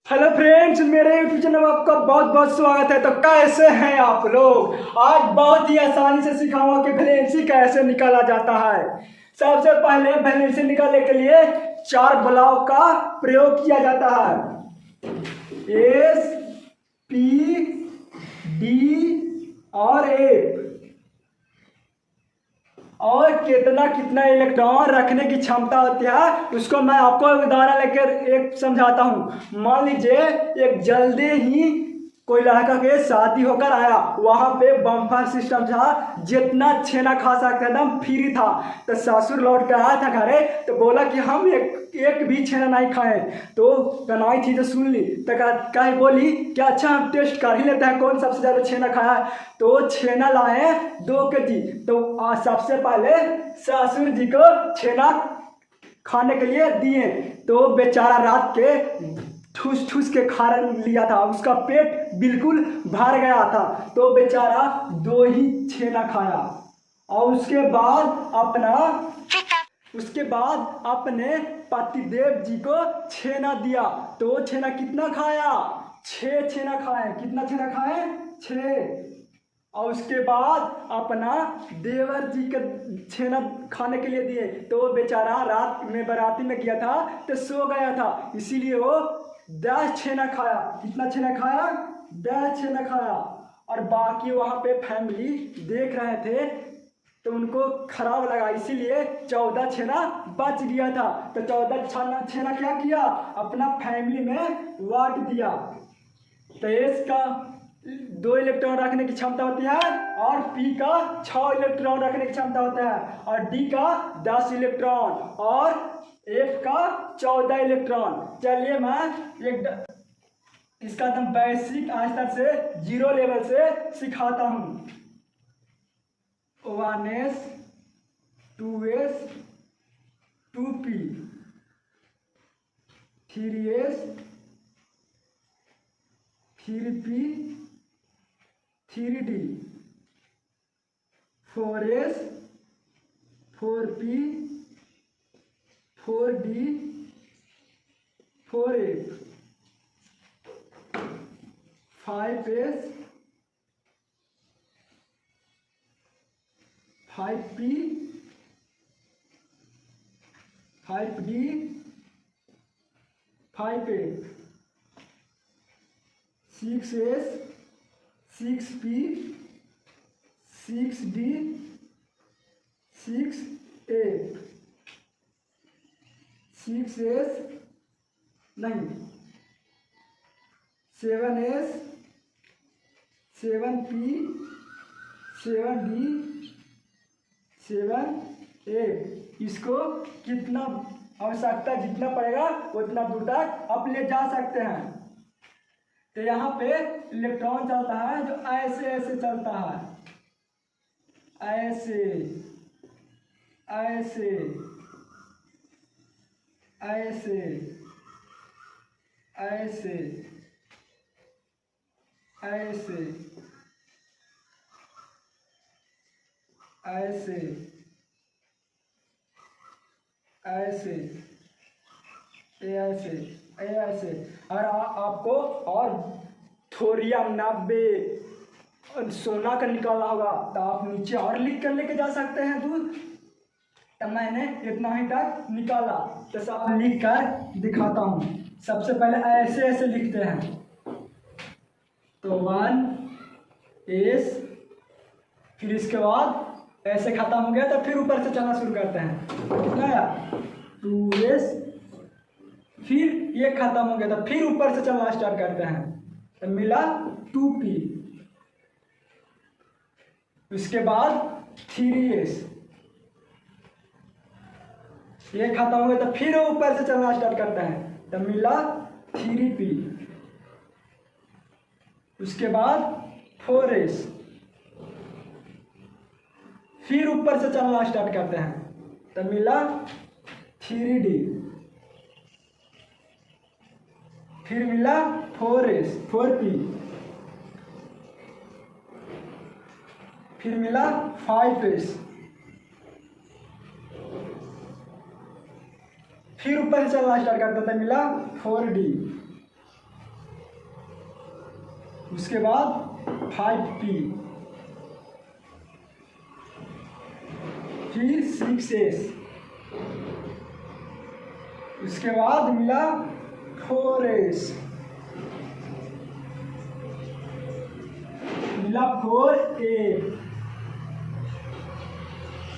Hello friends, मेरे YouTube channel में आपका बहुत बहुत स्वागत है। तो कैसे हैं आप लोग? आज बहुत ही आसानी से सिखाऊंगा कि वैलेंसी कैसे निकाला जाता है। सबसे पहले वैलेंसी निकालने के लिए 4 ब्लॉक का प्रयोग किया जाता है, एस, पी, डी और ए। और कितना कितना इलेक्ट्रॉन रखने की क्षमता होती है उसको मैं आपको उदाहरण लेकर एक समझाता हूँ। मान लीजिए एक जल्दी ही कोई लड़का के शादी होकर आया, वहां पे बम्पर सिस्टम था, जितना छेना खा सकते एकदम फ्री था। तो ससुर लौट कर आया था घरे, तो बोला कि हम एक भी छेना नहीं खाए। तो बनाई थी तो सुन ली, तो कहीं बोली कि अच्छा हम टेस्ट कर ही लेते हैं कौन सबसे ज़्यादा छेना खाया है। तो छेना लाए 2 केजी। तो सबसे पहले ससुर जी को छेना खाने के लिए दिए। तो बेचारा रात के ठूस ठूस के खा लिया था, उसका पेट बिल्कुल भर गया था। तो बेचारा 2 ही छेना खाया और उसके बाद अपने पतिदेव जी को छेना दिया। तो छेना कितना खाया? 6 छेना खाए। कितना छेना खाए? 6। और उसके बाद अपना देवर जी का छेना खाने के लिए दिए। तो बेचारा रात में बाराती में गया था तो सो गया था, इसीलिए वो 10 छेना खाया। कितना छेना खाया? 10 छेना खाया। और बाकी वहाँ पे फैमिली देख रहे थे तो उनको खराब लगा, इसीलिए 14 छेना बच गया था। तो 14 छेना क्या किया? अपना फैमिली में बांट दिया। तो इसका 2 इलेक्ट्रॉन रखने की क्षमता होती है और पी का 6 इलेक्ट्रॉन रखने की क्षमता होता है और डी का 10 इलेक्ट्रॉन और एफ का 14 इलेक्ट्रॉन। चलिए मैं इसका एकदम बेसिक स्तर से 0 लेवल से सिखाता हूँ। 1s 2s 2p 3s 3p 3d 4s 4p 4d 4a 5s 5p 5d 5a 6s 6p 6d 6a 6s नहीं 7s 7p 7d 7a। इसको कितना आवश्यकता जितना पड़ेगा उतना दूर तक आप ले जा सकते हैं। तो यहाँ पे इलेक्ट्रॉन चलता है जो ऐसे ऐसे चलता है, ऐसे ऐसे ऐसे ऐसे ऐसे ऐसे ऐसे ऐसे ऐसे। और आपको और थोरियम 90 सोना का निकालना होगा तो आप नीचे और लिख कर लेके जा सकते हैं दूध। तो मैंने इतना ही तक निकाला, तो सब लिख कर दिखाता हूँ। सबसे पहले ऐसे ऐसे लिखते हैं। तो 1s, फिर इसके बाद ऐसे खत्म हो गया तो फिर ऊपर से चलना शुरू करते हैं। कितना आया? 2s, फिर ये खत्म हो गया तो फिर ऊपर से चलना स्टार्ट करते हैं तो मिला 2p। उसके बाद 3s, ये खत्म हो गया तो फिर ऊपर से चलना स्टार्ट करते हैं तो मिला 3p। उसके बाद 4s, फिर ऊपर से चलना स्टार्ट करते हैं तो मिला 3d। फिर मिला 4s 4p, फिर मिला 5s, फिर ऊपर से चलना स्टार्ट करता था, मिला 4d। उसके बाद 5p, फिर 6s, उसके बाद मिला 4s, मिला 4a,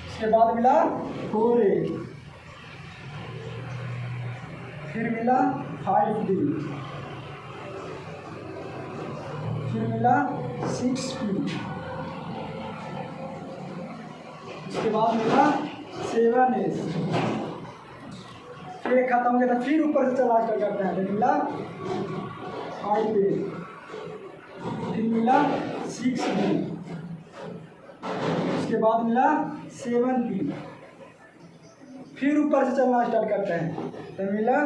उसके बाद मिला 4a, फिर मिला 5d, फिर मिला 6p, उसके बाद मिला 7s, फिर खत्म हो गया था, फिर ऊपर से चला कर करते हैं, तो मिला 5a, फिर मिला 6b, उसके बाद मिला 7p, फिर ऊपर से चलना स्टार्ट करते हैं, तो मिला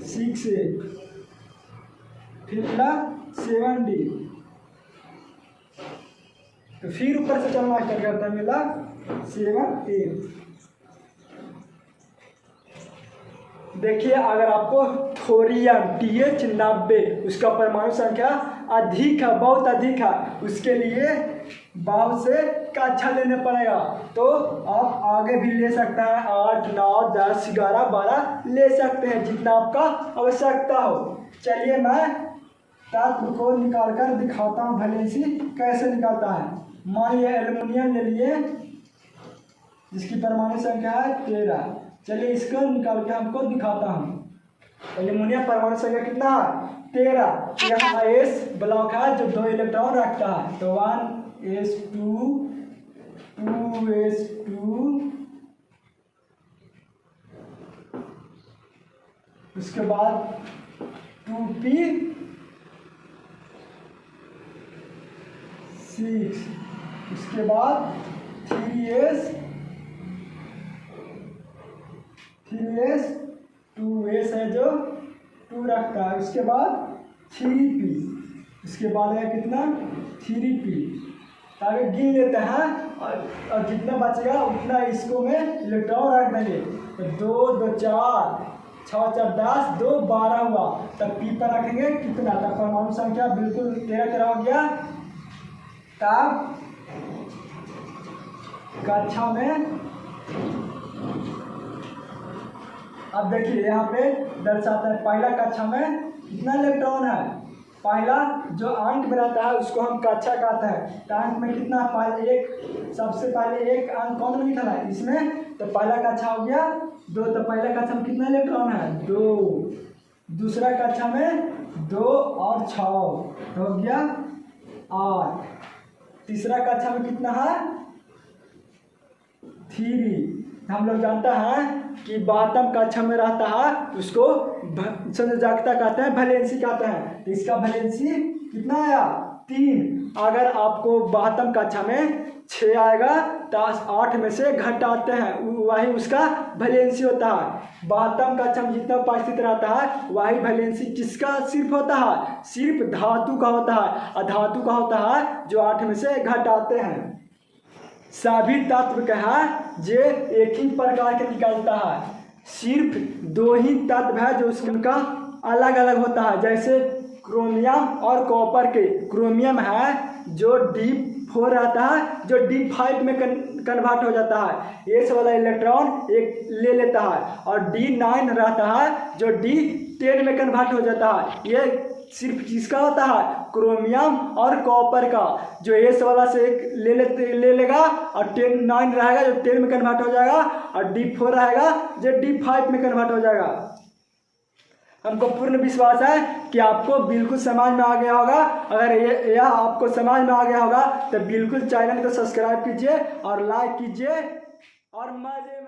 6a, फिर मिला 7d, तो फिर ऊपर से चलना स्टार्ट करते हैं, मिला 7a। देखिए, अगर आपको थोरियम TH90 उसका परमाणु संख्या अधिक है, बहुत अधिक है, उसके लिए बहुत से कक्षा लेने पड़ेगा। तो आप आगे भी ले सकते हैं, 8, 9, 10, 11, 12 ले सकते हैं, जितना आपका आवश्यकता हो। चलिए मैं तत्व को निकाल कर दिखाता हूँ, वैलेंसी कैसे निकालता है। मान लिया एल्युमिनियम ले लिए, जिसकी परमाणु संख्या है 13। चलिए इसको निकाल के हमको दिखाता हूँ। एल्युमिनियम परमाणु संख्या कितना है? 13। यहाँ S ब्लॉक है जो 2 इलेक्ट्रॉन रखता है, तो 1s2, 2s2, उसके बाद 2p6, उसके बाद 3s, 2s है जो 2 रखता है, उसके बाद 3p, उसके बाद है कितना 3p। ताकि गिन लेते हैं और जितना बचेगा उतना इसको में इलेक्ट्रॉन रख देंगे। तो 2, 2, 4, 6, 4, 10, 2, 12 हुआ, तब p पर रखेंगे कितना, तब परमाणु संख्या बिल्कुल 13 हो गया। तब कक्षा में अब देखिए यहाँ पे दर्शाता है पहला कक्षा में कितना इलेक्ट्रॉन है। पहला जो अंक में रहता है उसको हम कक्षा कहते हैं। तो अंक में कितना एक, सबसे पहले एक अंक कौन में लिखा है इसमें, तो पहला कक्षा हो गया 2। तो पहला कक्षा में कितना इलेक्ट्रॉन है 2। दूसरा कक्षा में 2 और 6 हो गया 8। तीसरा कक्षा में कितना है 3। हम लोग जानता है कि 12वीं कक्षा में रहता है उसको संयोजकता कहते हैं, वैलेंसी कहते हैं। तो इसका वैलेंसी कितना आया 3। अगर आपको 12वीं कक्षा में 6 आएगा तो 8 में से घटाते हैं, वही उसका वैलेंसी होता है। 12वीं कक्षा में जितना उपस्थित रहता है वही वैलेंसी किसका सिर्फ होता है, सिर्फ धातु का होता है। और धातु का होता है जो 8 में से घटाते हैं। सभी तत्व का है जो एक ही प्रकार के निकलता है, सिर्फ 2 ही तत्व है जो उसका अलग अलग होता है। जैसे क्रोमियम और कॉपर के, क्रोमियम है जो D4 रहता है जो D5 में कन्वर्ट हो जाता है, S वाला इलेक्ट्रॉन एक ले लेता है, और D9 रहता है जो D10 में कन्वर्ट हो जाता है। ये सिर्फ किसका होता है, क्रोमियम और कॉपर का, जो S वाला से एक ले लेगा और 9 रहेगा जो 10 में कन्वर्ट हो जाएगा, और D4 रहेगा जो D5 में कन्वर्ट हो जाएगा। हमको पूर्ण विश्वास है कि आपको बिल्कुल समझ में आ गया होगा। अगर यह आपको समझ में आ गया होगा तो बिल्कुल चैनल को सब्सक्राइब कीजिए और लाइक कीजिए और मजे में